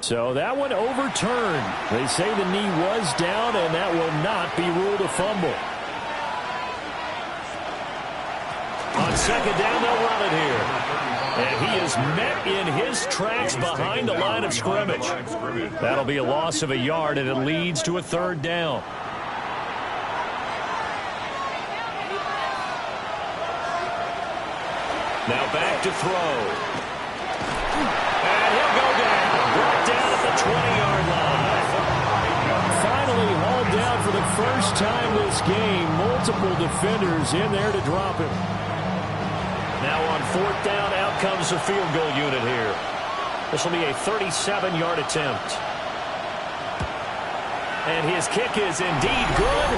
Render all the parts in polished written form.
So that one overturned. They say the knee was down, and that will not be ruled a fumble. On second down, they'll run it here. And he is met in his tracks behind the line of scrimmage. That'll be a loss of a yard, and it leads to a third down. Now back to throw. And he'll go down. Brought down at the 20-yard line. Finally hauled down for the first time this game. Multiple defenders in there to drop him. Now on fourth down, out comes the field goal unit here. This will be a 37-yard attempt. And his kick is indeed good.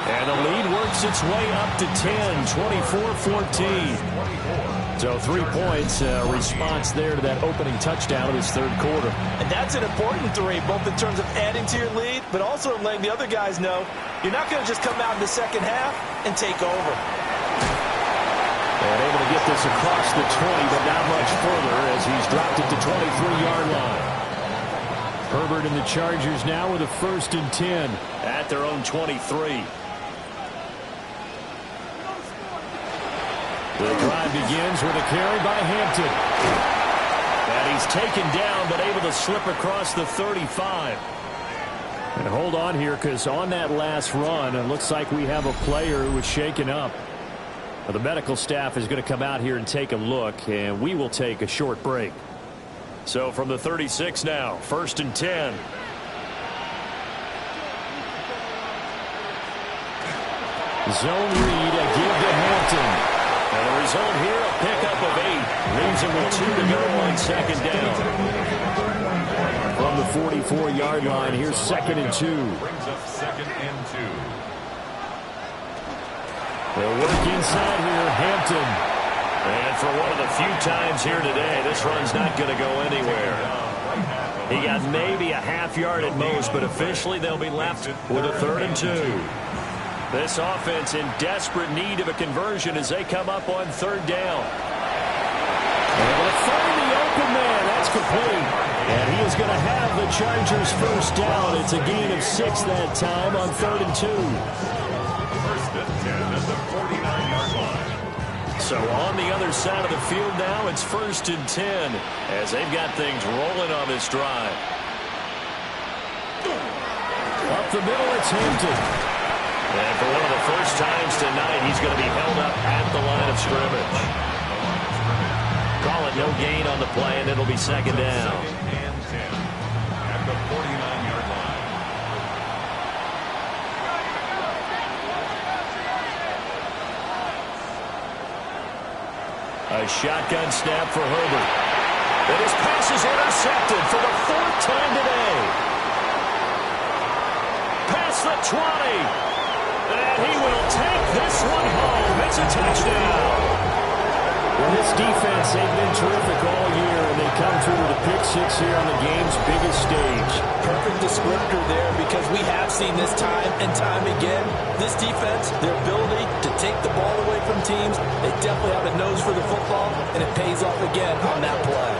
And the lead works its way up to 10, 24-14. So 3 points, response there to that opening touchdown of his third quarter. And that's an important 3, both in terms of adding to your lead, but also in letting the other guys know you're not going to just come out in the second half and take over. And able to get this across the 20, but not much further as he's dropped it to 23-yard line. Herbert and the Chargers now with a 1st and 10 at their own 23. The drive begins with a carry by Hampton. And he's taken down, but able to slip across the 35. And hold on here, because on that last run, it looks like we have a player who was shaken up. Well, the medical staff is going to come out here and take a look, and we will take a short break. So from the 36 now, 1st and 10. Zone read, a give to Hampton. And the result here, a pickup of 8. Leaves him with 2 to go on second down. From the 44-yard line, here's 2nd and 2. Brings up 2nd and 2. They'll work inside here, Hampton. And for one of the few times here today, this run's not going to go anywhere. He got maybe a half yard at most, but officially they'll be left with a 3rd and 2. This offense in desperate need of a conversion as they come up on 3rd down. Able to find the open man. That's complete. And he is going to have the Chargers' 1st down. It's a gain of 6 that time on 3rd and 2. 1st and 10 at the 49-yard line. So on the other side of the field now, it's 1st and 10 as they've got things rolling on this drive. Up the middle, it's Hampton. And for one of the first times tonight, he's going to be held up at the line of scrimmage. Call it no gain on the play, and it'll be 2nd down. 2nd and 10 at the 49-yard line. A shotgun snap for Herbert. And his pass is intercepted for the 4th time today. Past the 20. And he will take this one home. It's a touchdown. Well, this defense, they've been terrific all year, and they come through with a pick 6 here on the game's biggest stage. Perfect descriptor there, because we have seen this time and time again. This defense, their ability to take the ball away from teams, they definitely have a nose for the football, and it pays off again on that play.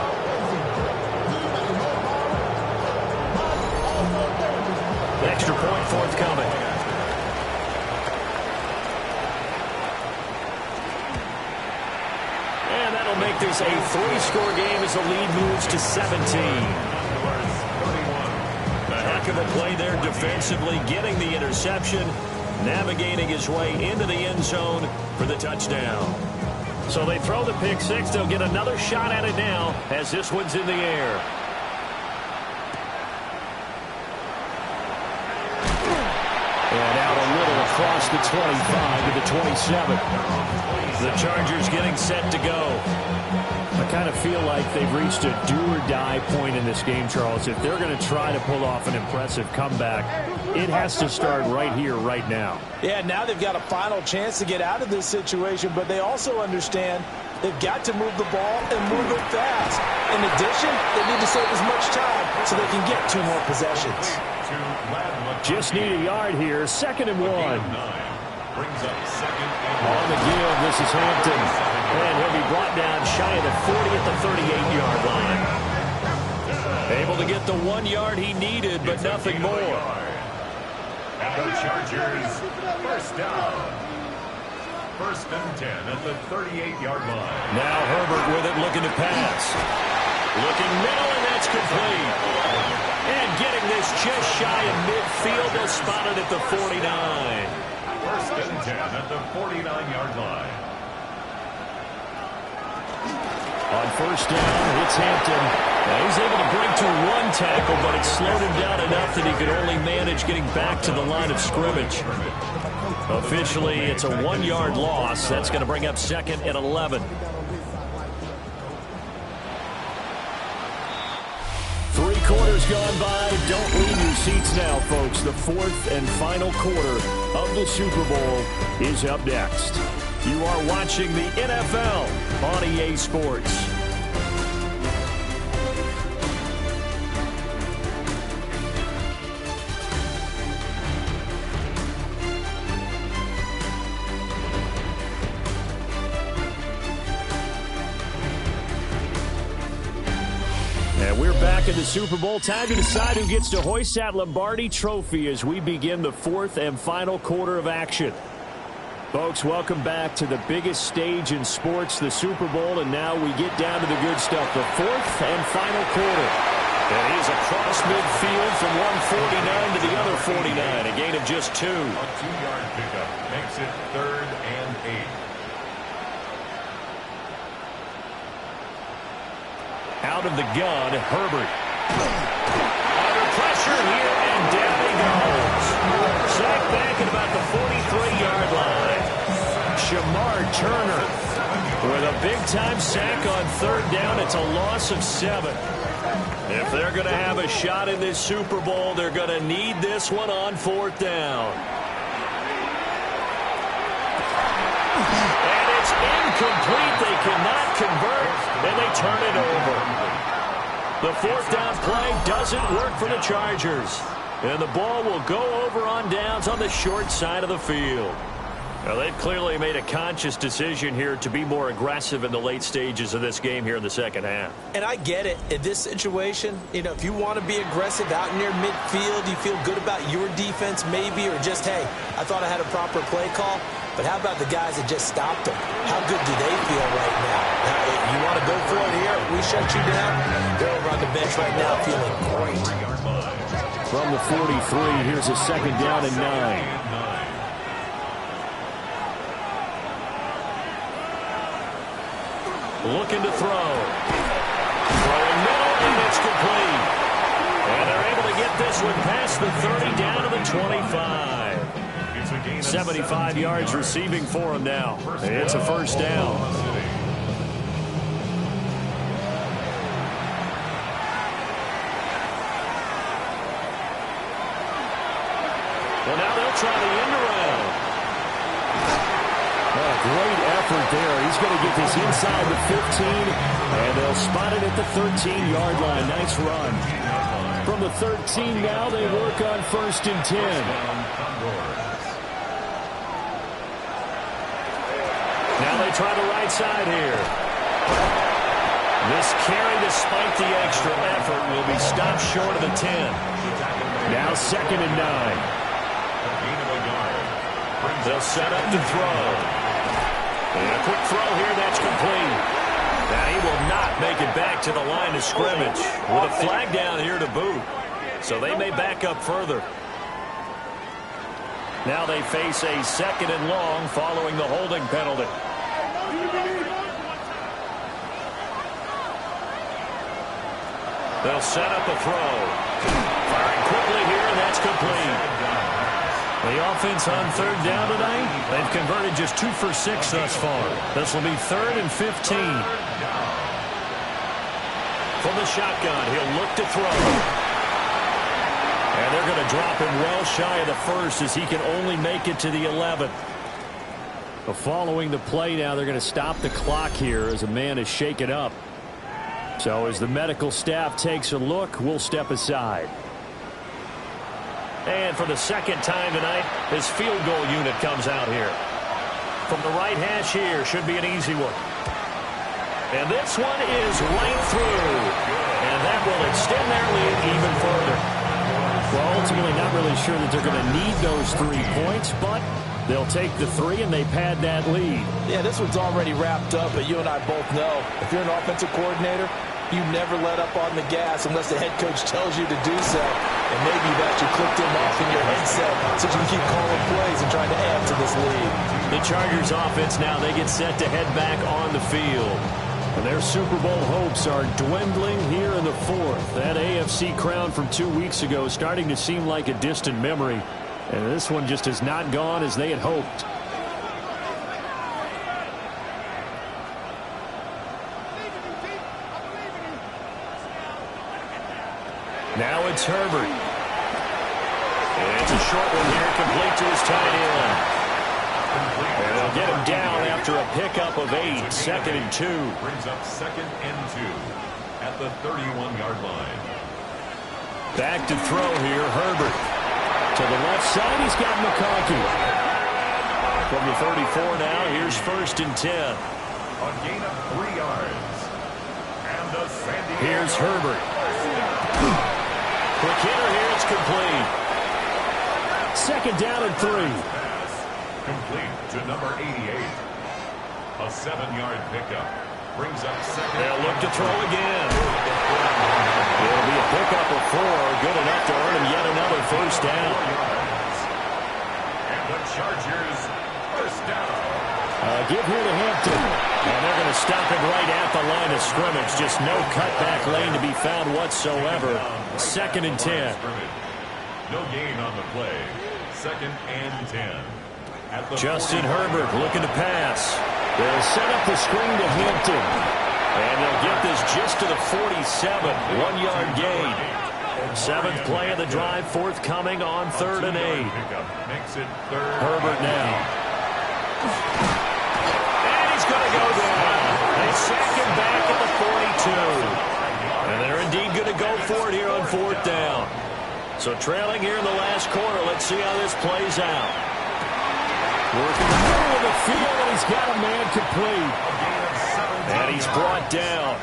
The extra point forthcoming. Make this a 3-score game as the lead moves to 17. A heck of a play there defensively, getting the interception, navigating his way into the end zone for the touchdown. So they throw the pick 6. They'll get another shot at it now as this one's in the air. And out a little across the 25 to the 27. The Chargers getting set to go. I kind of feel like they've reached a do-or-die point in this game, Charles. If they're going to try to pull off an impressive comeback, it has to start right here, right now. Yeah, now they've got a final chance to get out of this situation, but they also understand they've got to move the ball and move it fast. In addition, they need to save as much time so they can get 2 more possessions. Just need a yard here. 2nd and 1. Brings up 2nd and 1. On the give, this is Hampton. And he'll be brought down shy of the 40 at the 38-yard line. Able to get the 1 yard he needed, but nothing more. And the Chargers, first down. First and 10 at the 38-yard line. Now Herbert with it, looking to pass. Looking middle, and that's complete. And getting this just shy of midfield. They'll spot it at the 49. First and 10 at the 49-yard line. On first down, it's Hampton. Now he's able to break to 1 tackle, but it slowed him down enough that he could only manage getting back to the line of scrimmage. Officially, it's a 1 yard loss. That's going to bring up second and 11. 3 quarters gone by. Don't leave your seats now, folks. The 4th and final quarter of the Super Bowl is up next. You are watching the NFL on EA Sports. And we're back in the Super Bowl. Time to decide who gets to hoist that Lombardi trophy as we begin the 4th and final quarter of action. Folks, welcome back to the biggest stage in sports, the Super Bowl, and now we get down to the good stuff, the 4th and final quarter. And he's across midfield from 149 to the other 49, a gain of just 2. A 2-yard pickup makes it 3rd and 8. Out of the gun, Herbert. Under pressure here, and down he goes. Sacked back at about the 43-yard line. Shamar Turner with a big-time sack on 3rd down. It's a loss of 7. If they're going to have a shot in this Super Bowl, they're going to need this one on 4th down. And it's incomplete. They cannot convert, and they turn it over. The 4th down play doesn't work for the Chargers. And the ball will go over on downs on the short side of the field. Now, they've clearly made a conscious decision here to be more aggressive in the late stages of this game here in the second half. And I get it. In this situation, if you want to be aggressive out near midfield, you feel good about your defense maybe, or just, hey, I thought I had a proper play call. But how about the guys that just stopped them? How good do they feel right now? You want to go for it here? We shut you down? They're over on the bench right now feeling great. From the 43, here's a second down and 9. Looking to throw. Throwing middle, and it's complete. And they're able to get this one past the 30 down to the 25. 75 yards receiving for him now. It's a first down. Well, now they'll try the end around. Great effort there. He's going to get this inside the 15, and they'll spot it at the 13-yard line. Nice run. From the 13 now, they work on 1st and 10. Now they try the right side here. This carry, despite the extra effort, will be stopped short of the 10. Now 2nd and 9. They'll set up to throw. And a quick throw here, that's complete. Now he will not make it back to the line of scrimmage with a flag down here to boot. So they may back up further. Now they face a 2nd and long following the holding penalty. They'll set up a throw. Firing quickly here, and that's complete. The offense on 3rd down tonight, they've converted just 2 for 6 thus far. This will be 3rd and 15. From the shotgun, he'll look to throw. And they're going to drop him well shy of the 1st as he can only make it to the 11th. But following the play now, they're going to stop the clock here as a man is shaken up. So as the medical staff takes a look, we'll step aside. And for the 2nd time tonight, this field goal unit comes out here. From the right hash here, should be an easy one. And this one is right through. And And that will extend their lead even further. Well, ultimately not really sure that they're going to need those 3 points, but they'll take the 3 and they pad that lead. Yeah, this one's already wrapped up, but you and I both know if you're an offensive coordinator, you never let up on the gas unless the head coach tells you to do so. And maybe you've actually clicked him off in your headset so you can keep calling plays and trying to add to this lead. The Chargers offense now, they get set to head back on the field. And their Super Bowl hopes are dwindling here in the 4th. That AFC crown from 2 weeks ago starting to seem like a distant memory. And this one just has not gone as they had hoped. Now it's Herbert. And it's a short one here, complete to his tight end. And they'll get him down after a pickup of 8, 2nd and 2. Brings up 2nd and 2 at the 31-yard line. Back to throw here, Herbert. To the left side, he's got McConkey. From the 34 now, here's 1st and 10. A gain of 3 yards. And a San Diego. Here's Herbert. Quick hitter here, it's complete. 2nd down and 3. Complete to number 88. A 7-yard pickup. Brings up 2nd. They'll look to throw again. It'll be a pickup of 4. Good enough to earn him yet another 1st down. And the Chargers 1st down. Give here to Hampton. And they're going to stop him right at the line of scrimmage. Just no cutback lane to be found whatsoever. 2nd and 10. No gain on the play. 2nd and 10. Justin Herbert looking to pass. They'll set up the screen to Hampton. And they'll get this just to the 47. 1-yard gain. 7th play of the drive forthcoming on 3rd and 8. Herbert now. And he's going to go down. They sack him back at the 42. And they're indeed going to go for it here on 4th down. So trailing here in the last quarter. Let's see how this plays out. Working the middle of the field, and he's got a man complete. And he's brought down.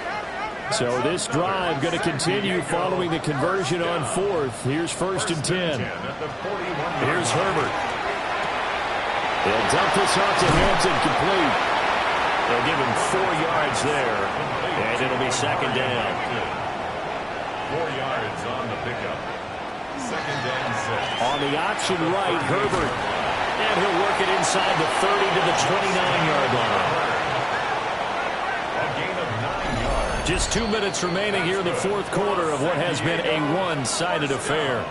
So this drive going to continue following the conversion on 4th. Here's 1st and 10. Here's Herbert. They'll dump this off to Hampton, complete. They'll give him 4 yards there. And it'll be 2nd down. 4 yards on the pickup. 2nd and 6. On the option right, Herbert. And he'll work it inside the 30 to the 29-yard line. A gain of 9 yards. Just 2 minutes remaining here in the 4th quarter of what has been a one-sided affair.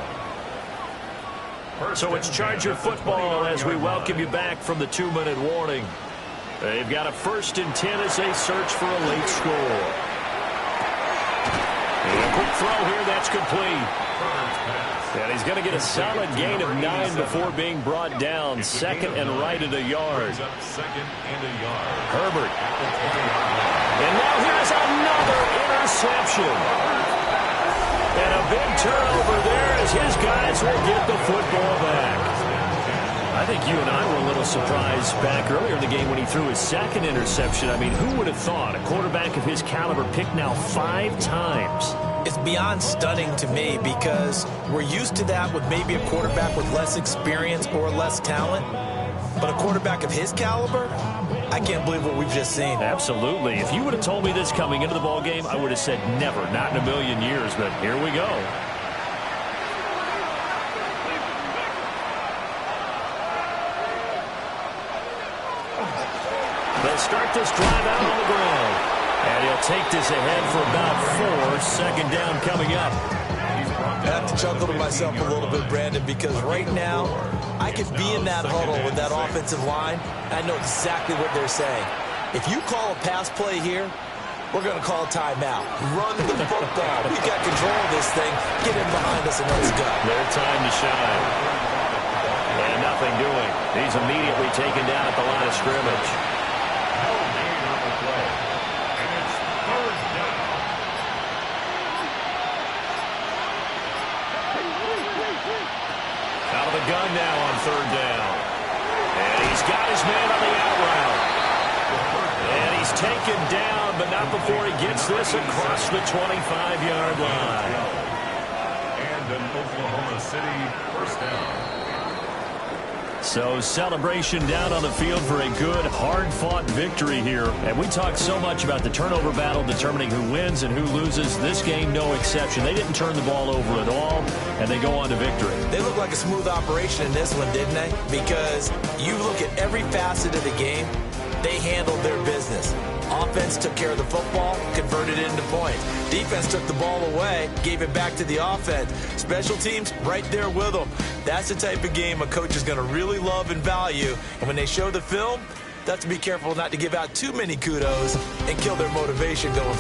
So it's Charger football as we welcome you back from the 2-minute warning. They've got a 1st and 10 as they search for a late score. And a quick throw here, that's complete. And he's going to get a solid gain of 9 before being brought down. 2nd and right at a yard. Herbert. And now here's another interception. And a big turnover there as his guys will get the football back. I think you and I were a little surprised back earlier in the game when he threw his 2nd interception. I mean, who would have thought a quarterback of his caliber picked now 5 times? It's beyond stunning to me because we're used to that with maybe a quarterback with less experience or less talent. But a quarterback of his caliber, I can't believe what we've just seen. Absolutely. If you would have told me this coming into the ball game, I would have said never, not in a million years. But here we go. They'll start this drive out on the ground. And he'll take this ahead for about 4. 2nd down coming up. I have to chuckle to myself a little bit, Brandon, because right now I could be in that huddle with that offensive line. I know exactly what they're saying. If you call a pass play here, we're going to call a timeout. Run the football. We got control of this thing. Get him behind us and let's go. Their time to shine. And nothing doing. He's immediately taken down at the line of scrimmage. Out of the gun now on 3rd down. And he's got his man on the out route. And he's taken down, but not before he gets this across the 25-yard line. And an Oklahoma City first down. So celebration down on the field for a good, hard-fought victory here. And we talked so much about the turnover battle determining who wins and who loses. This game, no exception. They didn't turn the ball over at all, and they go on to victory. They look like a smooth operation in this one, didn't they? Because you look at every facet of the game, they handled their business. Offense took care of the football, converted it into points. Defense took the ball away, gave it back to the offense. Special teams, right there with them. That's the type of game a coach is going to really love and value. And when they show the film, they have to be careful not to give out too many kudos and kill their motivation going forward.